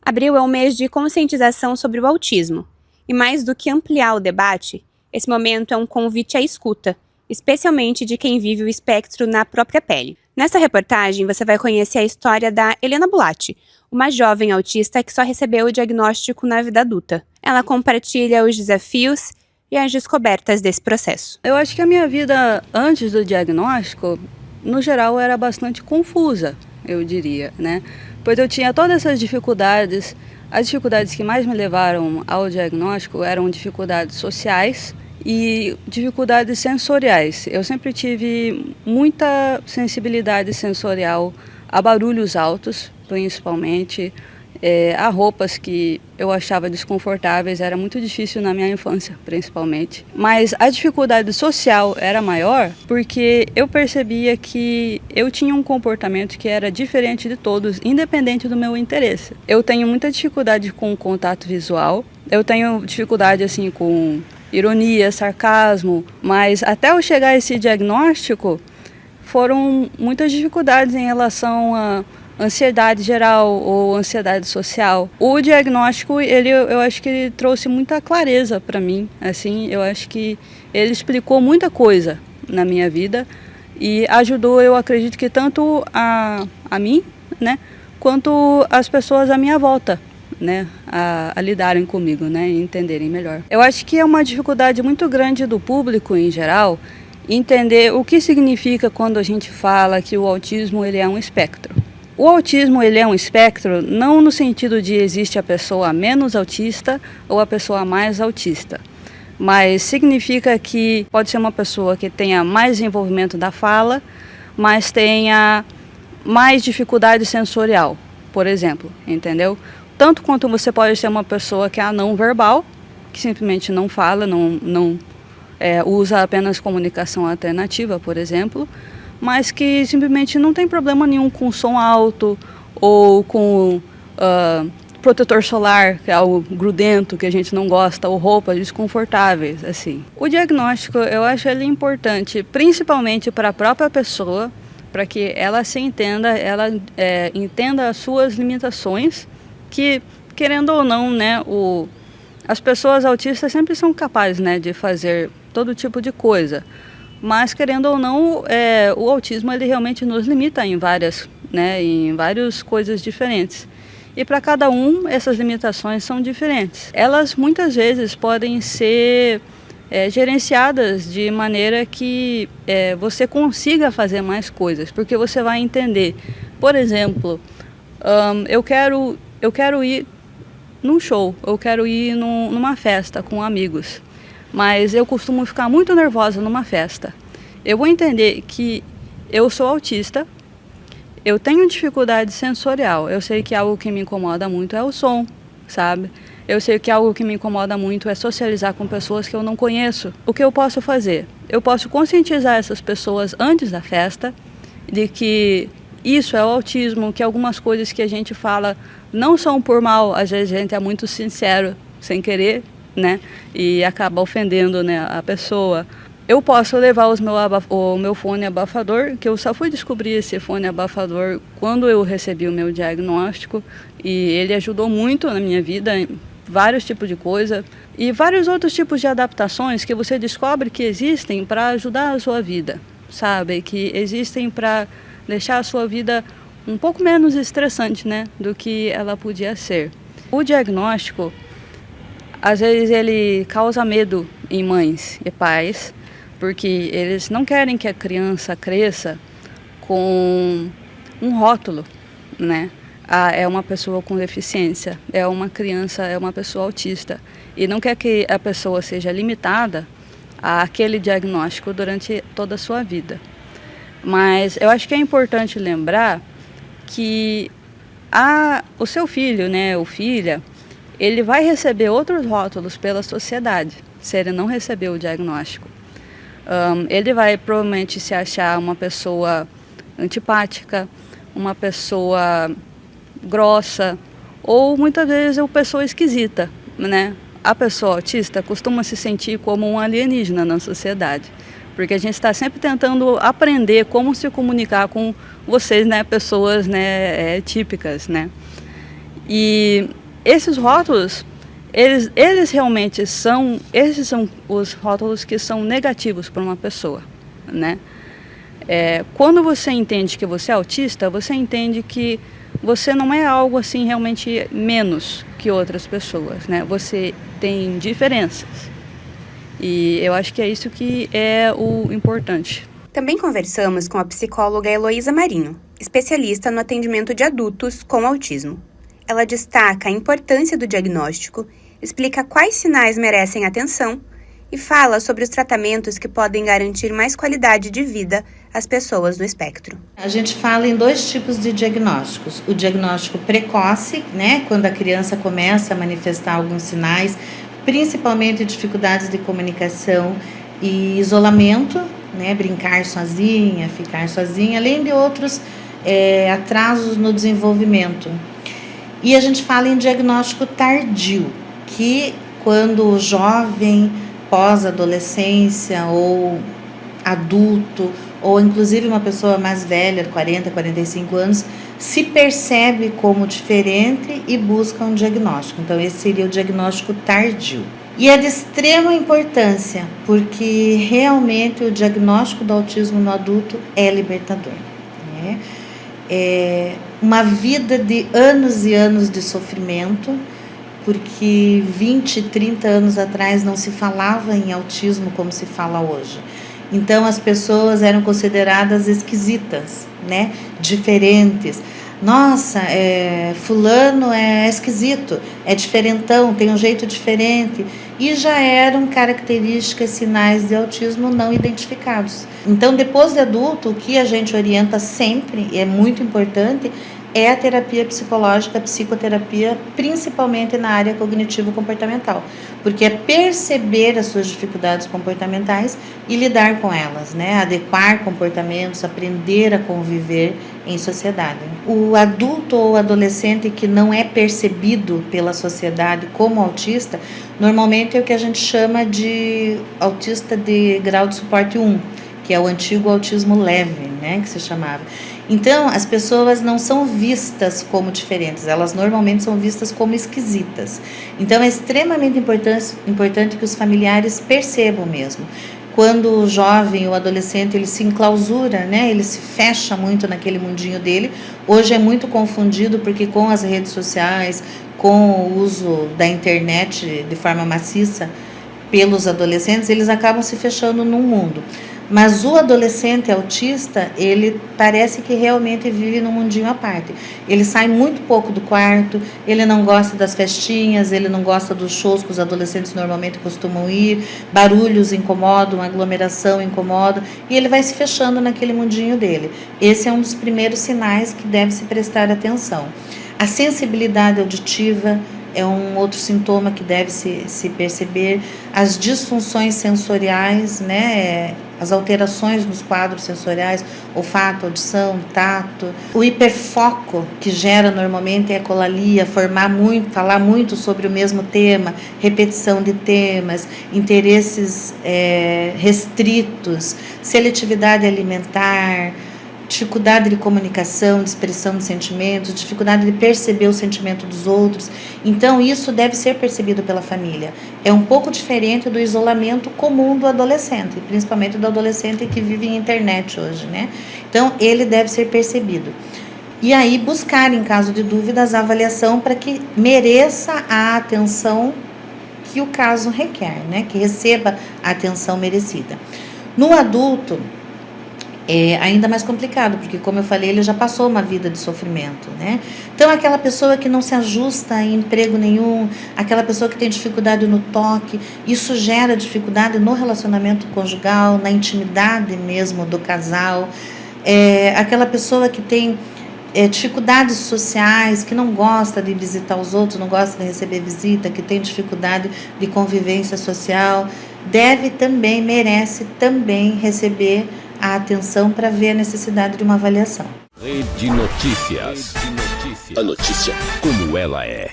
Abril é um mês de conscientização sobre o autismo. E mais do que ampliar o debate, esse momento é um convite à escuta, especialmente de quem vive o espectro na própria pele. Nessa reportagem, você vai conhecer a história da Helena Bulatti, uma jovem autista que só recebeu o diagnóstico na vida adulta. Ela compartilha os desafios e as descobertas desse processo. Eu acho que a minha vida antes do diagnóstico, no geral, era bastante confusa, eu diria, né? Pois eu tinha todas essas dificuldades. As dificuldades que mais me levaram ao diagnóstico eram dificuldades sociais e dificuldades sensoriais. Eu sempre tive muita sensibilidade sensorial a barulhos altos, principalmente, a roupas que eu achava desconfortáveis. Era muito difícil na minha infância, principalmente. Mas a dificuldade social era maior porque eu percebia que eu tinha um comportamento que era diferente de todos, independente do meu interesse. Eu tenho muita dificuldade com o contato visual, eu tenho dificuldade assim com ironia, sarcasmo, mas até eu chegar a esse diagnóstico foram muitas dificuldades em relação a ansiedade geral ou ansiedade social. O diagnóstico, eu acho que ele trouxe muita clareza para mim, assim, eu acho que ele explicou muita coisa na minha vida e ajudou, eu acredito que tanto a mim, né, quanto as pessoas à minha volta, né, a lidarem comigo, né, e entenderem melhor. Eu acho que é uma dificuldade muito grande do público em geral entender o que significa quando a gente fala que o autismo ele é um espectro. O autismo ele é um espectro não no sentido de existe a pessoa menos autista ou a pessoa mais autista, mas significa que pode ser uma pessoa que tenha mais desenvolvimento da fala, mas tenha mais dificuldade sensorial, por exemplo, entendeu? Tanto quanto você pode ser uma pessoa que é não verbal, que simplesmente não fala, usa apenas comunicação alternativa, por exemplo, mas que simplesmente não tem problema nenhum com som alto ou com protetor solar, que é algo grudento que a gente não gosta, ou roupas desconfortáveis, assim. O diagnóstico, eu acho ele importante, principalmente para a própria pessoa, para que ela se entenda, entenda as suas limitações, que, querendo ou não, né, as pessoas autistas sempre são capazes, né, de fazer todo tipo de coisa. Mas, querendo ou não, o autismo ele realmente nos limita em várias coisas diferentes. E para cada um, essas limitações são diferentes. Elas muitas vezes podem ser gerenciadas de maneira que você consiga fazer mais coisas, porque você vai entender. Por exemplo, eu quero ir num show, eu quero ir numa festa com amigos. Mas eu costumo ficar muito nervosa numa festa. Eu vou entender que eu sou autista, eu tenho dificuldade sensorial. Eu sei que algo que me incomoda muito é o som, sabe? Eu sei que algo que me incomoda muito é socializar com pessoas que eu não conheço. O que eu posso fazer? Eu posso conscientizar essas pessoas antes da festa de que isso é o autismo, que algumas coisas que a gente fala não são por mal, às vezes a gente é muito sincero, sem querer, e acaba ofendendo, né, a pessoa. Eu posso levar o meu fone abafador, que eu só fui descobrir esse fone abafador quando eu recebi o meu diagnóstico, e ele ajudou muito na minha vida, em vários tipos de coisa, e vários outros tipos de adaptações que você descobre que existem para ajudar a sua vida, sabe? Que existem para deixar a sua vida um pouco menos estressante, né, do que ela podia ser. O diagnóstico, às vezes ele causa medo em mães e pais, porque eles não querem que a criança cresça com um rótulo, né? É uma pessoa com deficiência, é uma criança, é uma pessoa autista. E não quer que a pessoa seja limitada àquele diagnóstico durante toda a sua vida. Mas eu acho que é importante lembrar que o seu filho, né, ou filha, ele vai receber outros rótulos pela sociedade, se ele não receber o diagnóstico. Ele vai provavelmente se achar uma pessoa antipática, uma pessoa grossa, ou muitas vezes uma pessoa esquisita, né? A pessoa autista costuma se sentir como um alienígena na sociedade, porque a gente está sempre tentando aprender como se comunicar com vocês, né, pessoas, né, típicas, né? E esses rótulos, eles realmente são, esses são os rótulos que são negativos para uma pessoa, né? Quando você entende que você é autista, você entende que você não é algo assim realmente menos que outras pessoas, né? Você tem diferenças. E eu acho que é isso que é o importante. Também conversamos com a psicóloga Heloísa Marinho, especialista no atendimento de adultos com autismo. Ela destaca a importância do diagnóstico, explica quais sinais merecem atenção e fala sobre os tratamentos que podem garantir mais qualidade de vida às pessoas do espectro. A gente fala em 2 tipos de diagnósticos. O diagnóstico precoce, né, quando a criança começa a manifestar alguns sinais, principalmente dificuldades de comunicação e isolamento, né, brincar sozinha, ficar sozinha, além de outros atrasos no desenvolvimento. E a gente fala em diagnóstico tardio, que quando o jovem pós-adolescência ou adulto, ou inclusive uma pessoa mais velha, 40, 45 anos, se percebe como diferente e busca um diagnóstico. Então, esse seria o diagnóstico tardio. E é de extrema importância, porque realmente o diagnóstico do autismo no adulto é libertador, né? É uma vida de anos e anos de sofrimento, porque 20, 30 anos atrás não se falava em autismo como se fala hoje. Então as pessoas eram consideradas esquisitas, né? Diferentes. Nossa, fulano é esquisito, é diferentão, tem um jeito diferente. E já eram características, sinais de autismo não identificados. Então, depois de adulto, o que a gente orienta sempre, e é muito importante, é a terapia psicológica, a psicoterapia, principalmente na área cognitivo-comportamental, porque é perceber as suas dificuldades comportamentais e lidar com elas, né? Adequar comportamentos, aprender a conviver em sociedade. O adulto ou adolescente que não é percebido pela sociedade como autista, normalmente é o que a gente chama de autista de grau de suporte 1, que é o antigo autismo leve, né, que se chamava. Então, as pessoas não são vistas como diferentes, elas normalmente são vistas como esquisitas. Então, é extremamente importante que os familiares percebam mesmo. Quando o jovem ou adolescente ele se enclausura, né, ele se fecha muito naquele mundinho dele, hoje é muito confundido porque com as redes sociais, com o uso da internet de forma maciça pelos adolescentes, eles acabam se fechando num mundo. Mas o adolescente autista, ele parece que realmente vive num mundinho à parte. Ele sai muito pouco do quarto, ele não gosta das festinhas, ele não gosta dos shows que os adolescentes normalmente costumam ir, barulhos incomodam, aglomeração incomoda, e ele vai se fechando naquele mundinho dele. Esse é um dos primeiros sinais que deve se prestar atenção. A sensibilidade auditiva é um outro sintoma que deve se perceber. As disfunções sensoriais, né? As alterações nos quadros sensoriais, olfato, audição, tato. O hiperfoco que gera normalmente é a ecolalia, falar muito sobre o mesmo tema, repetição de temas, interesses restritos, seletividade alimentar, dificuldade de comunicação, de expressão de sentimentos, dificuldade de perceber o sentimento dos outros. Então, isso deve ser percebido pela família. É um pouco diferente do isolamento comum do adolescente, principalmente do adolescente que vive em internet hoje, né? Então, ele deve ser percebido. E aí, buscar, em caso de dúvidas, a avaliação para que mereça a atenção que o caso requer, né? Que receba a atenção merecida. No adulto, é ainda mais complicado, porque, como eu falei, ele já passou uma vida de sofrimento, né? Então, aquela pessoa que não se ajusta em emprego nenhum, aquela pessoa que tem dificuldade no toque, isso gera dificuldade no relacionamento conjugal, na intimidade mesmo do casal. Aquela pessoa que tem dificuldades sociais, que não gosta de visitar os outros, não gosta de receber visita, que tem dificuldade de convivência social, merece também receber a atenção para ver a necessidade de uma avaliação. Rede Notícias. A notícia como ela é.